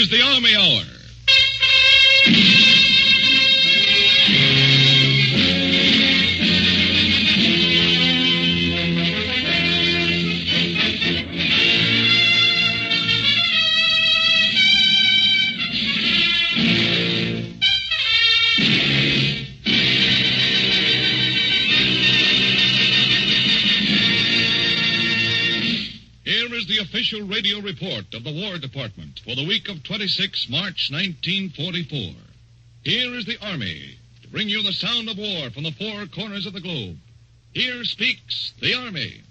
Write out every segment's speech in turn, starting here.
Here's the Army Hour. The official radio report of the War Department for the week of 26 March 1944. Here is the Army to bring you the sound of war from the four corners of the globe. Here speaks the Army.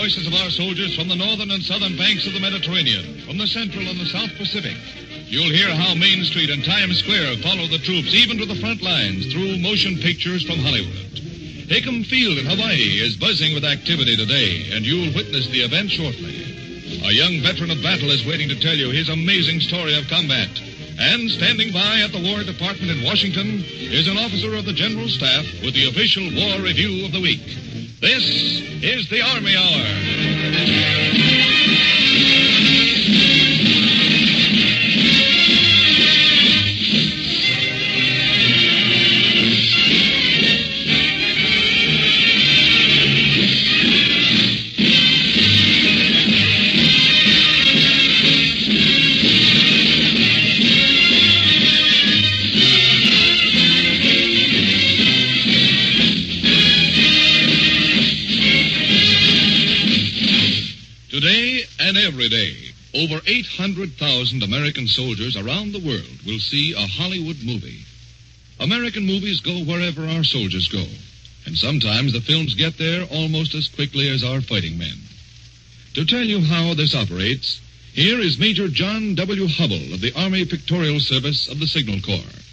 Of our soldiers from the northern and southern banks of the Mediterranean, from the central and the South Pacific. You'll hear how Main Street and Times Square follow the troops even to the front lines through motion pictures from Hollywood. Hickam Field in Hawaii is buzzing with activity today, and you'll witness the event shortly. A young veteran of battle is waiting to tell you his amazing story of combat. And standing by at the War Department in Washington is an officer of the General Staff with the official War Review of the week. This is the Army Hour. Today and every day, over 800,000 American soldiers around the world will see a Hollywood movie. American movies go wherever our soldiers go, and sometimes the films get there almost as quickly as our fighting men. To tell you how this operates, here is Major John W. Hubble of the Army Pictorial Service of the Signal Corps.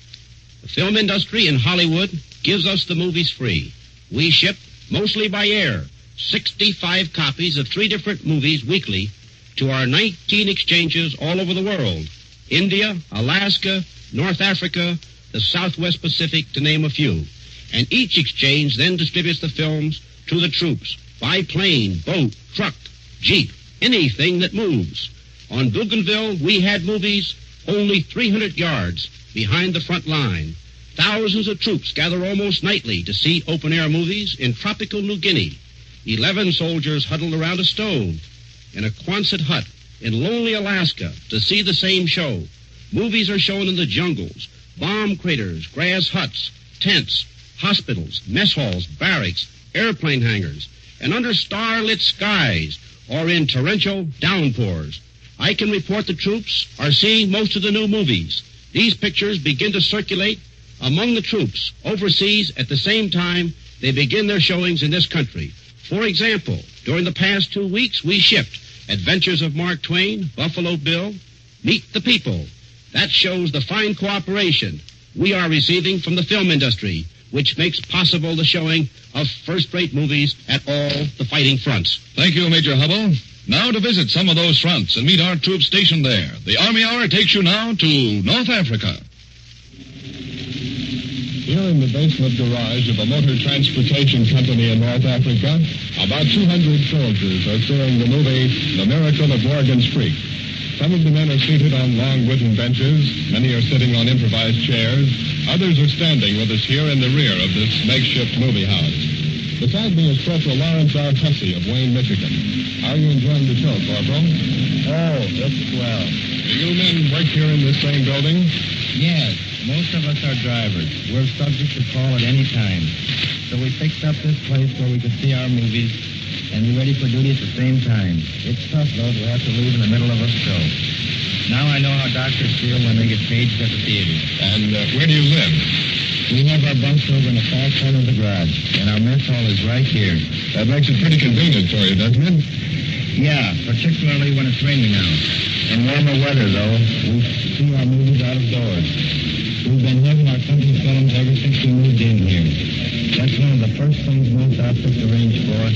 The film industry in Hollywood gives us the movies free. We ship, mostly by air, 65 copies of 3 different movies weekly to our 19 exchanges all over the world. India, Alaska, North Africa, the Southwest Pacific, to name a few. And each exchange then distributes the films to the troops by plane, boat, truck, jeep, anything that moves. On Bougainville, we had movies only 300 yards behind the front line. Thousands of troops gather almost nightly to see open-air movies in tropical New Guinea. 11 soldiers huddled around a stove in a Quonset hut in lonely Alaska to see the same show. Movies are shown in the jungles, bomb craters, grass huts, tents, hospitals, mess halls, barracks, airplane hangars, and under starlit skies or in torrential downpours. I can report the troops are seeing most of the new movies. These pictures begin to circulate among the troops overseas at the same time they begin their showings in this country. For example, during the past 2 weeks, we shipped Adventures of Mark Twain, Buffalo Bill, Meet the People. That shows the fine cooperation we are receiving from the film industry, which makes possible the showing of first-rate movies at all the fighting fronts. Thank you, Major Hubble. Now to visit some of those fronts and meet our troops stationed there. The Army Hour takes you now to North Africa. Here in the basement garage of a motor transportation company in North Africa, about 200 soldiers are seeing the movie The Miracle of Morgan's Creek. Some of the men are seated on long wooden benches. Many are sitting on improvised chairs. Others are standing with us here in the rear of this makeshift movie house. Beside me is Corporal Lawrence R. Hussey of Wayne, Michigan. How are you enjoying the show, Corporal? Oh, it's swell. Do you men work here in this same building? Yes, most of us are drivers. We're subject to call at any time. So we fixed up this place where we could see our movies and be ready for duty at the same time. It's tough, though, to have to leave in the middle of a show. Now I know how doctors feel when they get paged at the theater. And where do you live? We have our bunks over in the far corner of the garage, and our mess hall is right here. That makes it pretty convenient for you, doesn't it? Yeah, particularly when it's raining now. In warmer weather, though, we see our movies out of doors. We've been having our company films ever since we moved in here. That's one of the first things most outfits arrange for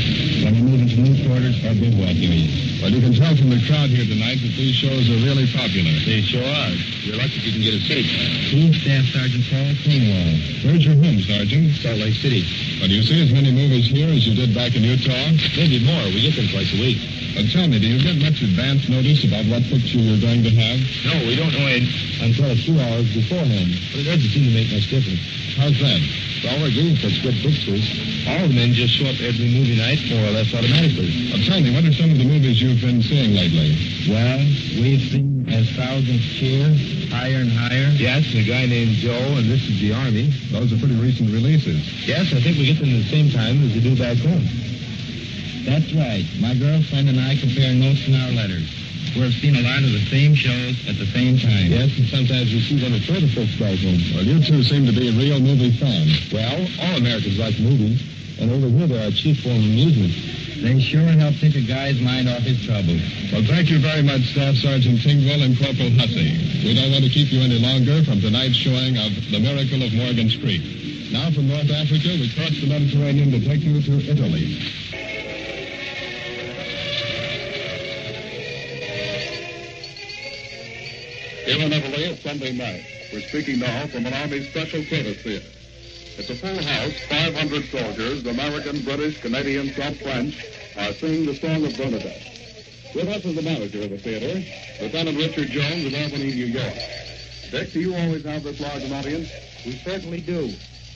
when we move into new quarters or bivouac areas. Well, you can tell from the crowd here tonight that these shows are really popular. They sure are. You're lucky if you can get a seat. He's Staff Sergeant Paul Kingwall. Where's your home, Sergeant? Salt Lake City. Well, do you see as many movies here as you did back in Utah? Maybe more. We get them twice a week. Tell me, do you get much advance notice about what picture you're going to have? No, we don't know it Until a few hours beforehand. But it doesn't seem to make much difference. How's that? Well, we're getting such good pictures. All the men just show up every movie night more or less automatically. Tell me, what are some of the movies you've been seeing lately? Well, we've seen As Thousands Cheer, Higher and Higher. Yes, and a guy named Joe, and This is the Army. Those are pretty recent releases. Yes, I think we get them at the same time as we do back home. That's right. My girlfriend and I compare notes in our letters. We've seen a lot of the same shows at the same time. Yes, and sometimes we see them at further folks back home. Well, you two seem to be real movie fans. Well, all Americans like movies, and over here they're our chief form of amusement. They sure help take a guy's mind off his troubles. Well, thank you very much, Staff Sergeant Tingwell and Corporal Hussey. We don't want to keep you any longer from tonight's showing of The Miracle of Morgan's Creek. Now from North Africa, we cross the Mediterranean to take you to Italy. Here in Italy, it's Sunday night. We're speaking now from an Army Special Service Theater. It's a full house, 500 soldiers, American, British, Canadian, South French, are singing the Song of Bernadette. With us is the manager of the theater, Lieutenant Richard Jones of Albany, New York. Dick, do you always have this large an audience? We certainly do.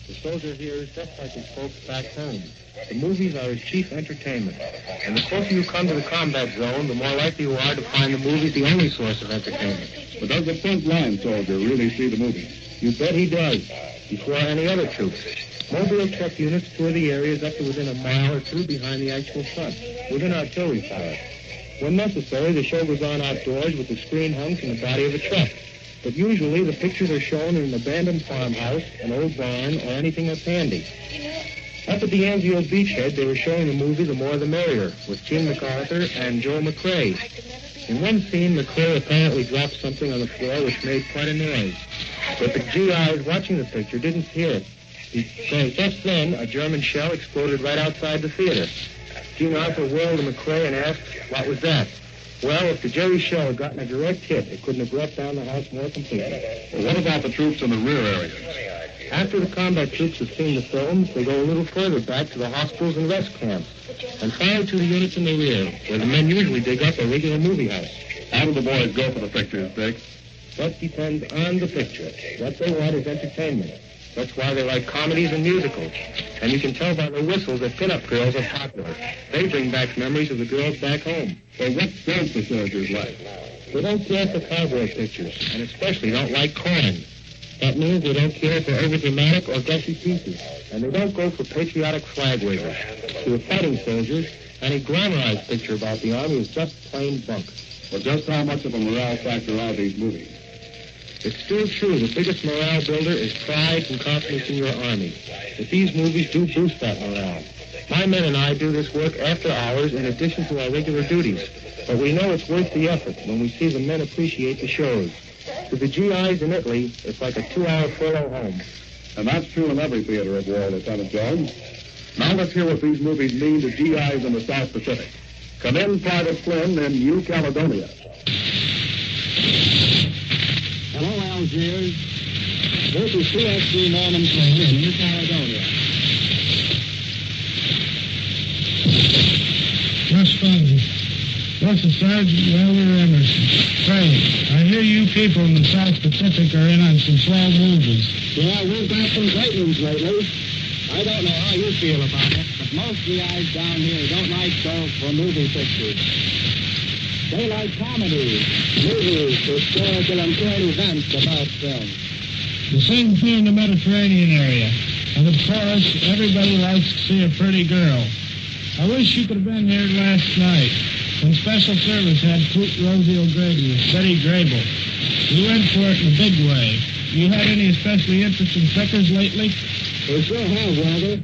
The soldier here is just like his folks back home. The movies are his chief entertainment. And the closer you come to the combat zone, the more likely you are to find the movies the only source of entertainment. But does the front-line soldier really see the movies? You bet he does, before any other troops. Mobile truck units tour the areas up to within a mile or two behind the actual front, within artillery fire. When necessary, the show goes on outdoors with the screen hung from the body of a truck. But usually the pictures are shown in an abandoned farmhouse, an old barn, or anything that's handy. Up at the Anzio beachhead, they were showing the movie The More the Merrier, with Gene MacArthur and Joe McCrae. In one scene, McCrae apparently dropped something on the floor which made quite a noise. But the GIs watching the picture didn't hear it, because just then a German shell exploded right outside the theater. Gene Arthur whirled to McCrae and asked, what was that? Well, if the Jerry shell had gotten a direct hit, it couldn't have brought down the house more completely. Well, what about the troops in the rear areas? After the combat troops have seen the films, they go a little further back to the hospitals and rest camps, and finally to the units in the rear, where the men usually dig up a regular movie house. How do the boys go for the pictures, Dick? That depends on the picture. What they want is entertainment. That's why they like comedies and musicals. And you can tell by the whistles that pinup girls are popular. They bring back memories of the girls back home. So what don't the soldiers like? They don't care for cowboy pictures, and especially don't like corn. That means they don't care for overdramatic or gushy pieces. And they don't go for patriotic flag wavers. To the fighting soldiers, any glamorized picture about the Army is just plain bunk. Well, just how much of a morale factor are these movies? It's still true. The biggest morale builder is pride and confidence in your Army. But these movies do boost that morale. My men and I do this work after hours in addition to our regular duties. But we know it's worth the effort when we see the men appreciate the shows. To the GIs in Italy, it's like a 2-hour furlough home. And that's true in every theater of war, Lieutenant Jones. Now let's hear what these movies mean to GIs in the South Pacific. Come in, Private Flynn, in New Caledonia. Hello, Algiers. This is CSC Norman Flynn in New Caledonia. Just Spongy. Yes, Sergeant. Well, we're Emerson. Frank, I hear you people in the South Pacific are in on some swell movies. Yeah, we've got some great ones lately. I don't know how you feel about it, but most guys down here don't like those for movie pictures. They like comedies, movies, historical and current events about film. The same thing in the Mediterranean area. And of course, everybody likes to see a pretty girl. I wish you could have been here last night when Special Service had Poot Rosie O'Grady with Betty Grable. We went for it in a big way. You had any especially interesting pickers lately? We sure have, Walter.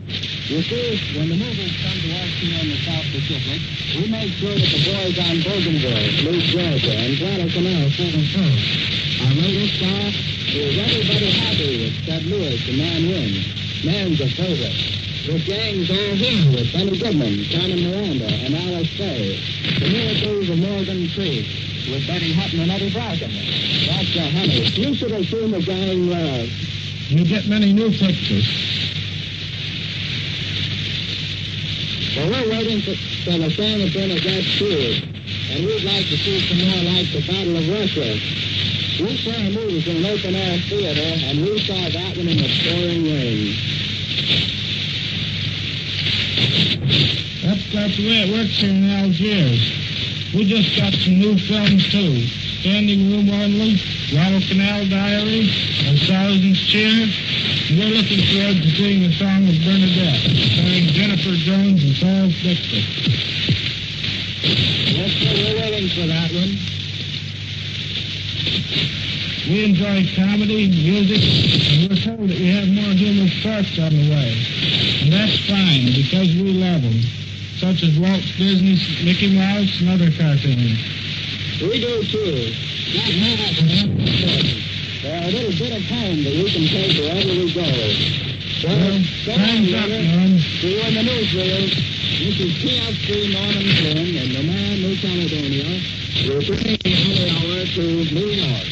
You see, when the movers come to us here in the South Pacific, we make sure that the boys on Bougainville, New Georgia, and Guadalcanal sit in front. Our latest star is everybody happy with Ted Lewis and Man Wynn. Man's a favorite. The gang's all here with Benny Goodman, Carmen Miranda, and Alice Faye. The miracles of Morgan Creek with Betty Hutton and Eddie Bracken. That's the honey. You should have seen the gang love. You get many new pictures. Well, we're waiting for the song of Bernadette Cruz, and we'd like to see some more like the Battle of Russia. We saw movies in an open-air theater, and we saw that one in the pouring rain. That's the way it works here in Algiers. We just got some new films, too. Standing Room Only, Guadalcanal Diary, A Thousand's Cheer. And we're looking forward to seeing the Song of Bernadette, starring Jennifer Jones and Charles Dixon. Yes, sir, we're waiting for that one. We enjoy comedy, music, and we're told that we have more humorous parts on the way. And that's fine, because we love them, such as Walt Disney's Mickey Mouse and other cartoons. We do, too. That matters important. They're a little bit of home that we can take wherever we go. Well, time's up, Norm. See you in the newsreel. This is TFC Norman Flynn and the man New Caledonia. We're bringing the hour to New York.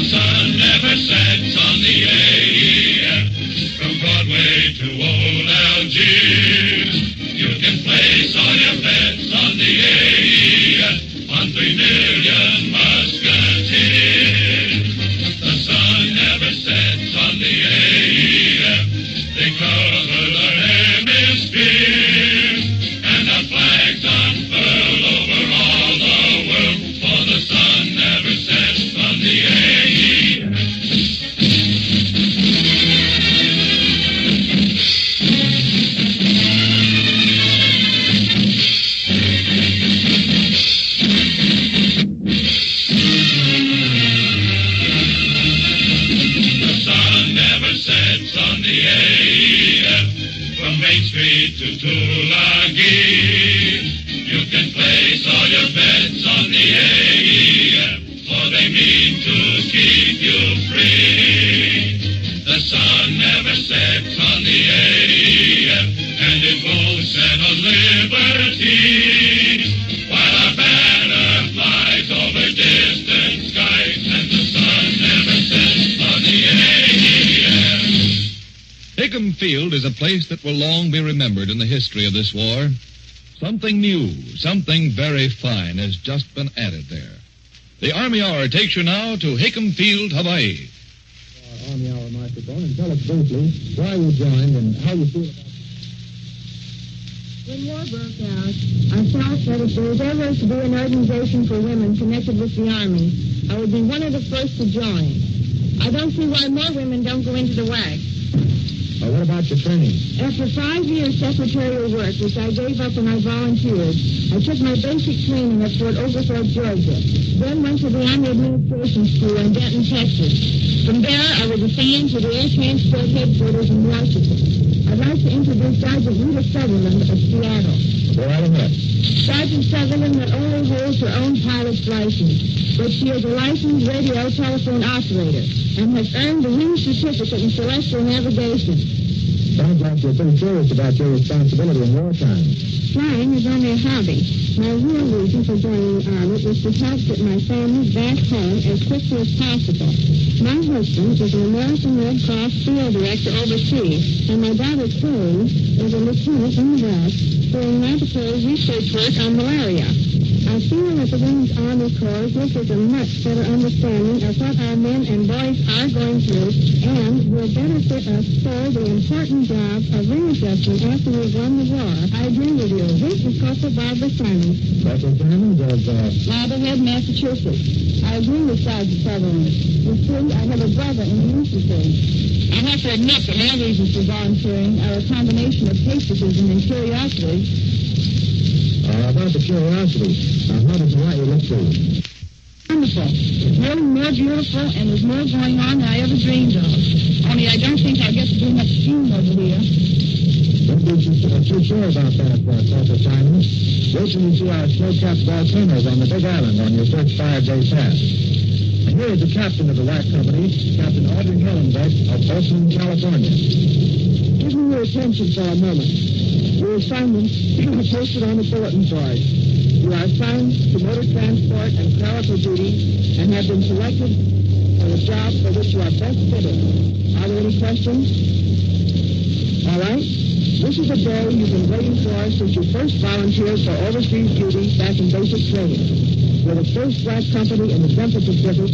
Sun never sets on the AEF. From Broadway to old Algiers, you can place all your bets on the AEF, on 3 million musketeers. The sun never sets on the AEF. They cover the hemisphere, and the flags unfurl over all the world, for the sun never sets on the AEF. On the AEF, from Main Street to Tulagi, you can place all your bets on the AEF, for they mean to keep you free. The sun never sets on the AEF, and it won't set on liberty, while our banner flies over distant skies, and the sun never sets on the AEF. Hickam Field is a place that will long be remembered in the history of this war. Something new, something very fine has just been added there. The Army Hour takes you now to Hickam Field, Hawaii. Army Hour microphone, and tell us briefly why you joined and how you feel about it. When war broke out, I felt that if there was ever to be an organization for women connected with the Army, I would be one of the first to join. I don't see why more women don't go into the WAC. What about your training? After 5 years secretarial work, which I gave up when I volunteered, I took my basic training at Fort Oglethorpe, Georgia. Then went to the Army Administration School in Denton, Texas. From there, I was assigned to the Air Transport Headquarters in Washington. I'd like to introduce Sergeant Rita Sutherland of Seattle. Go right ahead. Sergeant Sutherland not only holds her own pilot's license, but she is a licensed radio telephone operator and has earned the Wing Certificate in Celestial Navigation. Sounds like you're pretty serious about your responsibility in wartime. Flying is only a hobby. My real reason for joining the Army is to help get my family back home as quickly as possible. My husband is an American Red Cross field director overseas, and my daughter Chloe is a lieutenant in the West doing laboratory research work on malaria. I feel that the Women's Army Corps gives us a much better understanding of what our men and boys are going through and will benefit us for the important job of readjustment after we've won the war. I agree with you. This is Corporal Barbara Simon. Corporal Simon of Marblehead, Massachusetts. I agree with Sergeant Sutherland. You see, I have a brother in the infantry. I have to admit that my reasons for volunteering are a combination of patriotism and curiosity. About the curiosity, how does Hawaii look to you? Wonderful. Really more beautiful, and there's more going on than I ever dreamed of. Only I don't think I'll get to do much skiing over here. Don't be too sure about that, Corporal Simon. Wait till you see our snow-capped volcanoes on the Big Island on your first 5-day pass. And here is the captain of the WAC company, Captain Audrey Hellenbeck of Oakland, California. Give me your attention for a moment. Your assignments are posted on the bulletin board. You are assigned to motor transport and clerical duty and have been selected for the job for which you are best fitted. Are there any questions? All right. This is the day you've been waiting for since you first volunteered for overseas duty back in basic training. We're the first black company in the Central Pacific,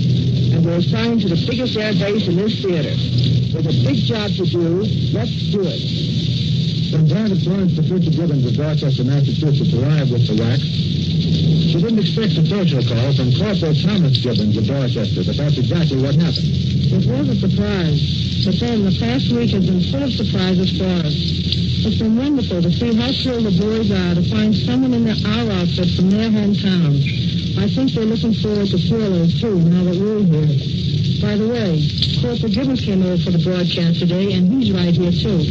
and we're assigned to the biggest air base in this theater. There's a big job to do. Let's do it. When Private Florence Patricia Gibbons of Dorchester, Massachusetts arrived with the WAC, she didn't expect a social call from Corporal Thomas Gibbons of Dorchester, but that's exactly what happened. It was a surprise, but then the past week has been full of surprises for us. It's been wonderful to see how thrilled the boys are to find someone in our outfit from their hometown. I think they're looking forward to furloughs, too, now that we're here. By the way, Corporal Gibbons came over for the broadcast today, and he's right here, too.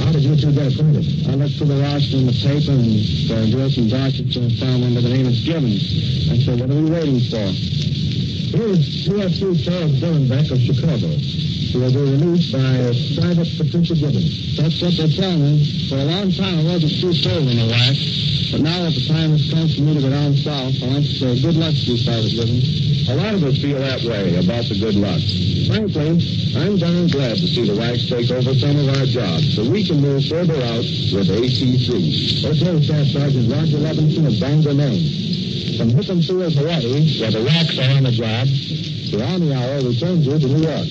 How did you two get acquainted? I looked for the roster in the paper and saw Joyce and Dorchester and found one by the name of Gibbons. I said, what are we waiting for? Here's PFC Charles Dillenbeck of Chicago. He will be released by Private Patricia Gibbons. That's what they tell me. For a long time, I wasn't too sold in the WAC. But now that the time has come for me to go down south, I want to say good luck to you, Private Gibbons. A lot of us feel that way about the good luck. Frankly, I'm darn glad to see the WACs take over some of our jobs so we can move further out with ATC. Okay, Staff Sergeant Roger Levinson of Bangor, Maine. From Hickam Field, Hawaii, where the WACs are on the job, the Army Hour returns you to New York.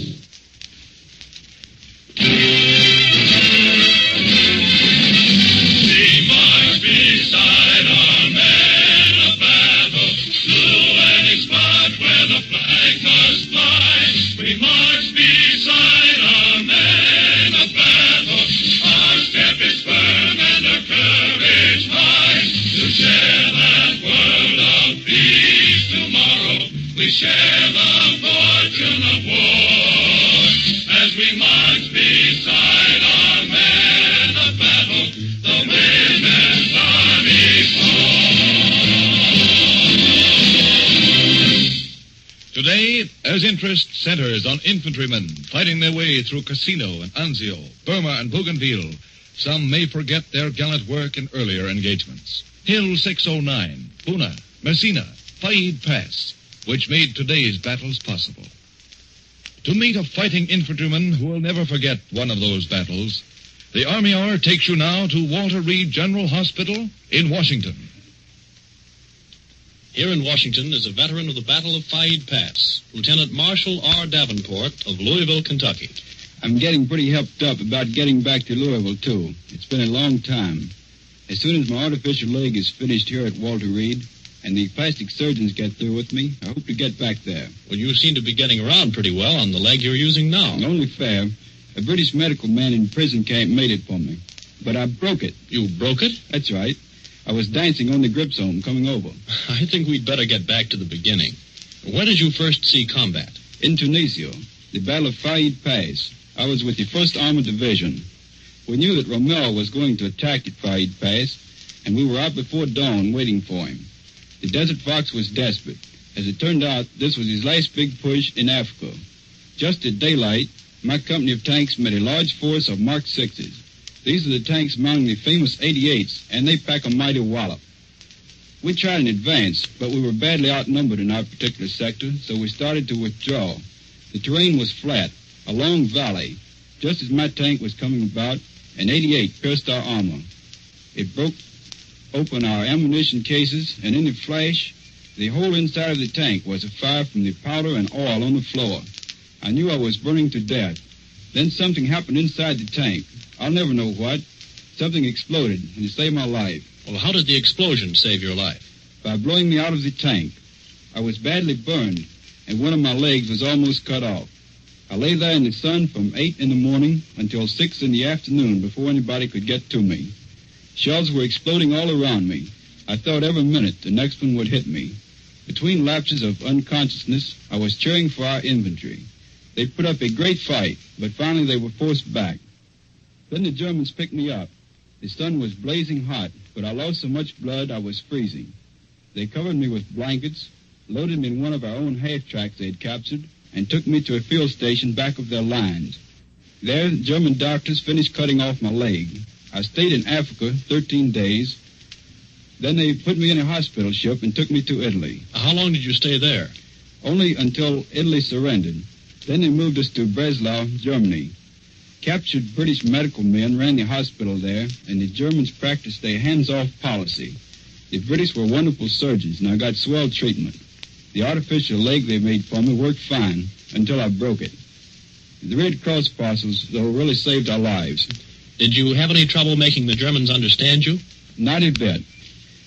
Share the fortune of war as we march beside our men of battle, the Women's Army Corps. Today, as interest centers on infantrymen fighting their way through Cassino and Anzio, Burma and Bougainville, some may forget their gallant work in earlier engagements. Hill 609, Puna, Messina, Faid Pass, which made today's battles possible. To meet a fighting infantryman who will never forget one of those battles, the Army Hour takes you now to Walter Reed General Hospital in Washington. Here in Washington is a veteran of the Battle of Faid Pass, Lieutenant Marshal R. Davenport of Louisville, Kentucky. I'm getting pretty helped up about getting back to Louisville, too. It's been a long time. As soon as my artificial leg is finished here at Walter Reed, and the plastic surgeons get through with me, I hope to get back there. Well, you seem to be getting around pretty well on the leg you're using now. Only fair. A British medical man in prison camp made it for me. But I broke it. You broke it? That's right. I was dancing on the grip zone coming over. I think we'd better get back to the beginning. When did you first see combat? In Tunisia, the Battle of Faid Pass. I was with the 1st Armored Division. We knew that Rommel was going to attack the Faid Pass, and we were out before dawn waiting for him. The Desert Fox was desperate. As it turned out, this was his last big push in Africa. Just at daylight, my company of tanks met a large force of Mark 6s. These are the tanks mounting the famous 88s, and they pack a mighty wallop. We tried an advance, but we were badly outnumbered in our particular sector, so we started to withdraw. The terrain was flat, a long valley. Just as my tank was coming about, an 88 pierced our armor. It broke open our ammunition cases, and in a flash, the whole inside of the tank was afire from the powder and oil on the floor. I knew I was burning to death. Then something happened inside the tank. I'll never know what. Something exploded, and it saved my life. Well, how did the explosion save your life? By blowing me out of the tank. I was badly burned, and one of my legs was almost cut off. I lay there in the sun from 8 in the morning until 6 in the afternoon before anybody could get to me. Shells were exploding all around me. I thought every minute the next one would hit me. Between lapses of unconsciousness, I was cheering for our infantry. They put up a great fight, but finally they were forced back. Then the Germans picked me up. The sun was blazing hot, but I lost so much blood I was freezing. They covered me with blankets, loaded me in one of our own half-tracks they'd captured, and took me to a field station back of their lines. There, the German doctors finished cutting off my leg. I stayed in Africa 13 days. Then they put me in a hospital ship and took me to Italy. How long did you stay there? Only until Italy surrendered. Then they moved us to Breslau, Germany. Captured British medical men ran the hospital there, and the Germans practiced their hands-off policy. The British were wonderful surgeons, and I got swell treatment. The artificial leg they made for me worked fine until I broke it. The Red Cross parcels, though, really saved our lives. Did you have any trouble making the Germans understand you? Not a bit.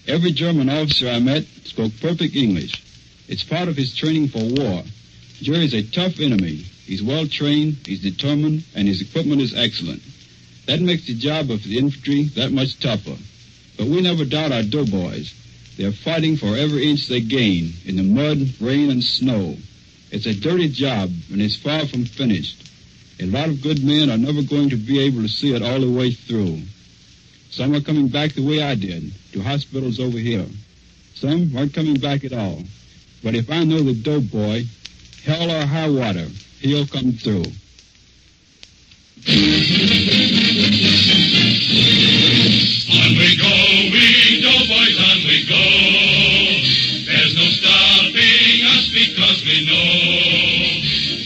Every German officer I met spoke perfect English. It's part of his training for war. Jerry's a tough enemy. He's well-trained, he's determined, and his equipment is excellent. That makes the job of the infantry that much tougher. But we never doubt our doughboys. They're fighting for every inch they gain in the mud, rain, and snow. It's a dirty job, and it's far from finished. A lot of good men are never going to be able to see it all the way through. Some are coming back the way I did, to hospitals over here. Some aren't coming back at all. But if I know the doughboy, hell or high water, he'll come through. On we go, we doughboys, on we go. There's no stopping us because we know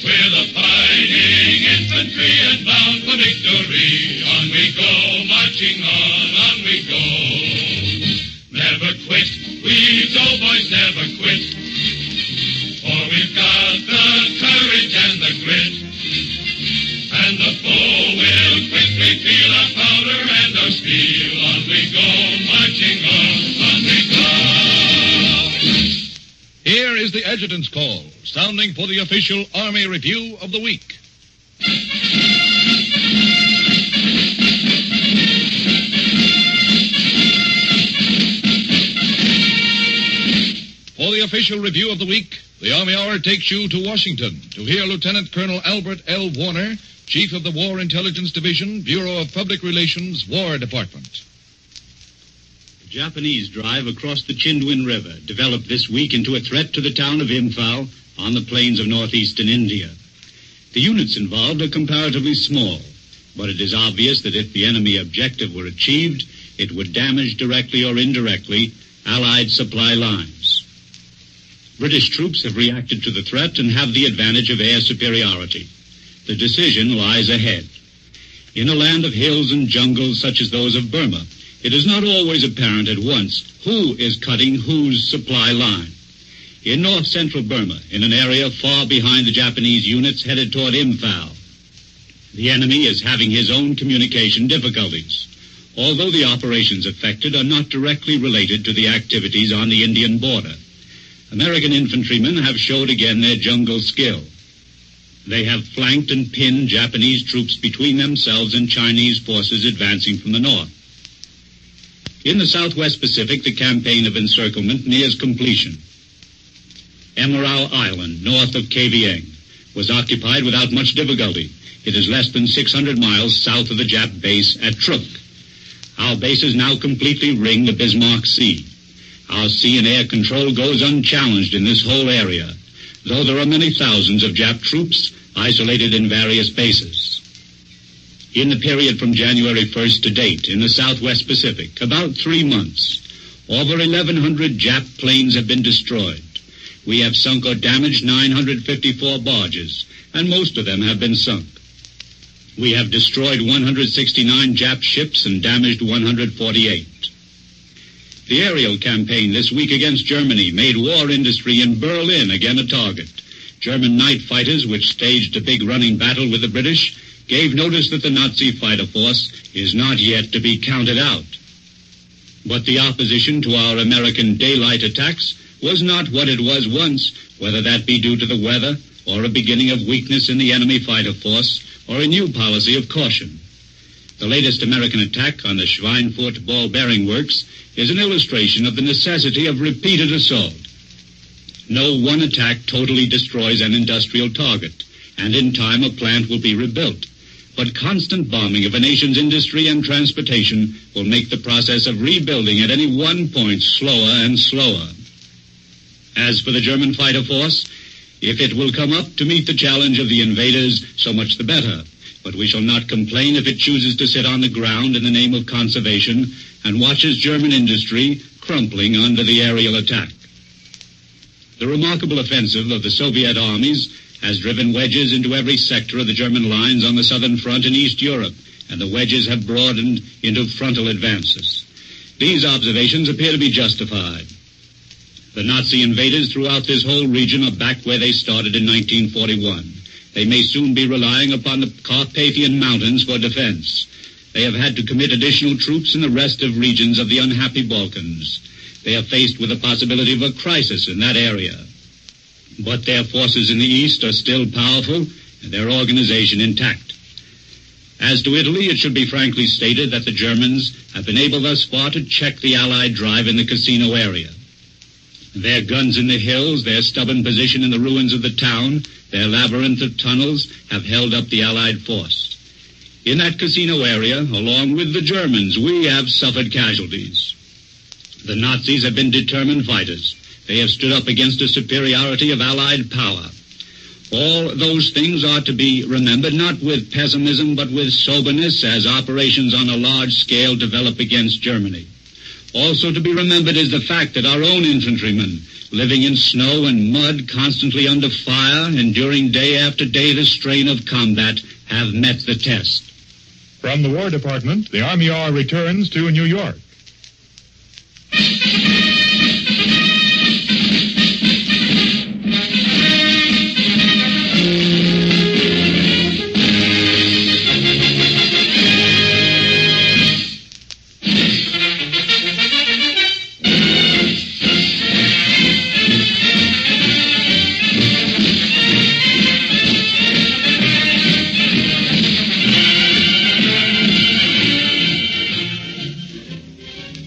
we're the fighting infantry and bound for victory. On we go, marching on we go. Never quit, we doughboys never quit. For we've got the courage and the grit. And the foe will quickly feel our powder and our steel. On we go, marching on we go. Here is the adjutant's call, sounding for the official Army Review of the Week. For the official review of the week, the Army Hour takes you to Washington to hear Lieutenant Colonel Albert L. Warner, Chief of the War Intelligence Division, Bureau of Public Relations, War Department. The Japanese drive across the Chindwin River developed this week into a threat to the town of Imphal on the plains of northeastern India. The units involved are comparatively small, but it is obvious that if the enemy objective were achieved, it would damage directly or indirectly Allied supply lines. British troops have reacted to the threat and have the advantage of air superiority. The decision lies ahead. In a land of hills and jungles such as those of Burma, it is not always apparent at once who is cutting whose supply line. In north-central Burma, in an area far behind the Japanese units headed toward Imphal, the enemy is having his own communication difficulties, although the operations affected are not directly related to the activities on the Indian border. American infantrymen have showed again their jungle skill. They have flanked and pinned Japanese troops between themselves and Chinese forces advancing from the north. In the Southwest Pacific, the campaign of encirclement nears completion. Emerald Island, north of Kavieng, was occupied without much difficulty. It is less than 600 miles south of the Jap base at Truk. Our bases now completely ring the Bismarck Sea. Our sea and air control goes unchallenged in this whole area, though there are many thousands of Jap troops isolated in various bases. In the period from January 1st to date, in the Southwest Pacific, about 3 months, over 1,100 Jap planes have been destroyed. We have sunk or damaged 954 barges, and most of them have been sunk. We have destroyed 169 Jap ships and damaged 148. The aerial campaign this week against Germany made war industry in Berlin again a target. German night fighters, which staged a big running battle with the British, gave notice that the Nazi fighter force is not yet to be counted out. But the opposition to our American daylight attacks was not what it was once, whether that be due to the weather or a beginning of weakness in the enemy fighter force or a new policy of caution. The latest American attack on the Schweinfurt ball bearing works is an illustration of the necessity of repeated assault. No one attack totally destroys an industrial target, and in time a plant will be rebuilt. But constant bombing of a nation's industry and transportation will make the process of rebuilding at any one point slower and slower. As for the German fighter force, if it will come up to meet the challenge of the invaders, so much the better. But we shall not complain if it chooses to sit on the ground in the name of conservation and watches German industry crumpling under the aerial attack. The remarkable offensive of the Soviet armies has driven wedges into every sector of the German lines on the southern front in East Europe, and the wedges have broadened into frontal advances. These observations appear to be justified. The Nazi invaders throughout this whole region are back where they started in 1941. They may soon be relying upon the Carpathian Mountains for defense. They have had to commit additional troops in the rest of regions of the unhappy Balkans. They are faced with the possibility of a crisis in that area. But their forces in the east are still powerful and their organization intact. As to Italy, it should be frankly stated that the Germans have been able thus far to check the Allied drive in the Cassino area. Their guns in the hills, their stubborn position in the ruins of the town, their labyrinth of tunnels have held up the Allied force. In that Cassino area, along with the Germans, we have suffered casualties. The Nazis have been determined fighters. They have stood up against a superiority of Allied power. All those things are to be remembered, not with pessimism, but with soberness, as operations on a large scale develop against Germany. Also to be remembered is the fact that our own infantrymen, living in snow and mud, constantly under fire, enduring day after day the strain of combat, have met the test. From the War Department, the Army Hour returns to New York.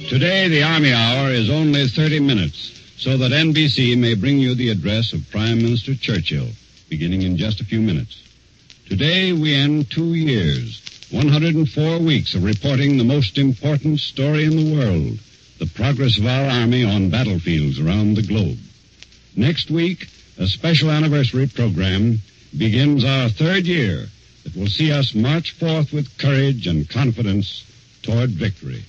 Today, the Army Hour is only 30 minutes, so that NBC may bring you the address of Prime Minister Churchill, beginning in just a few minutes. Today, we end 2 years, 104 weeks of reporting the most important story in the world, the progress of our Army on battlefields around the globe. Next week, a special anniversary program begins our 3rd year that will see us march forth with courage and confidence toward victory.